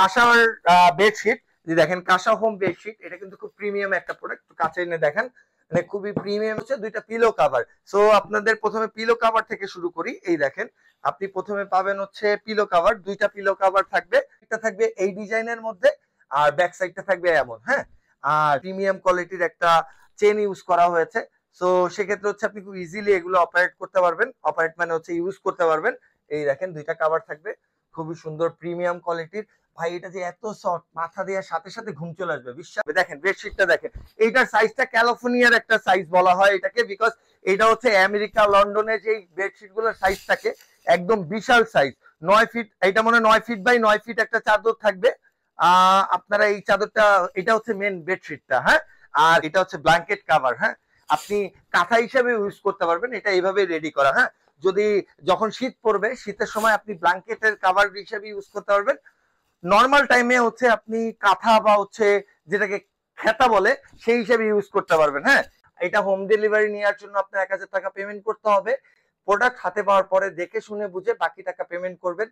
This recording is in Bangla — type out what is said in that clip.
কাঁসার বেডশিট, যে দেখেন কাঁসা হোম বেডশিট, এটা কিন্তু খুব প্রিমিয়াম একটা প্রোডাক্ট, কাছে এনে দেখেন, মানে খুবই প্রিমিয়াম হচ্ছে। দুইটা পিলো কাভার। সো আপনাদের প্রথমে পিলো কাভার থেকে শুরু করি। এই দেখেন, আপনি প্রথমে পাবেন হচ্ছে পিলো কাভার, দুইটা পিলো কাভার থাকবে, একটা থাকবে এই ডিজাইনের মধ্যে, আর ব্যাক সাইডটা থাকবে এমন, হ্যাঁ। আর প্রিমিয়াম কোয়ালিটির একটা চেন ইউজ করা হয়েছে। সো সেক্ষেত্রে হচ্ছে আপনি খুব ইজিলি এগুলো অপারেট করতে পারবেন, অপারেট মানে হচ্ছে ইউজ করতে পারবেন। এই দেখেন দুইটা কাভার থাকবে, খুবই সুন্দর প্রিমিয়াম কোয়ালিটির। ভাই এটা যে এত সফট, মাথা দেওয়ার সাথে সাথে ঘুম চলে আসবে, বিশ্বাস। দেখেন বেডশিটটা দেখেন, এইটার সাইজটা ক্যালিফোর্নিয়ার একটা সাইজ বলা হয় এটাকে, বিকজ এটা হচ্ছে আমেরিকা লন্ডনে যে বেডশিট গুলোর সাইজ থাকে, একদম বিশাল সাইজ। 9 ফিট, এটা মনে হয় 9 ফিট বাই 9 ফিট একটা চাদর থাকবে। আপনারা এই চাদরটা, এটা হচ্ছে মেন বেডশিটটা, হ্যাঁ। আর এটা হচ্ছে ব্ল্যাঙ্কেট কাভার, হ্যাঁ। আপনি কাঁথা হিসেবে ইউজ করতে পারবেন, এটা এইভাবে রেডি করা, হ্যাঁ। যদি যখন শীত পড়বে, শীতের সময় আপনি ব্ল্যাঙ্কেটের কাভার হিসেবে ইউজ করতে পারবেন। নর্মাল টাইমে হচ্ছে আপনি কাঁথা বা হচ্ছে যেটাকে খেতা বলে, সেই হিসেবে ইউজ করতে পারবেন, হ্যাঁ। এটা হোম ডেলিভারি নেওয়ার জন্য আপনার 1,000 টাকা পেমেন্ট করতে হবে। প্রোডাক্ট হাতে পাওয়ার পরে দেখে শুনে বুঝে বাকি টাকা পেমেন্ট করবেন।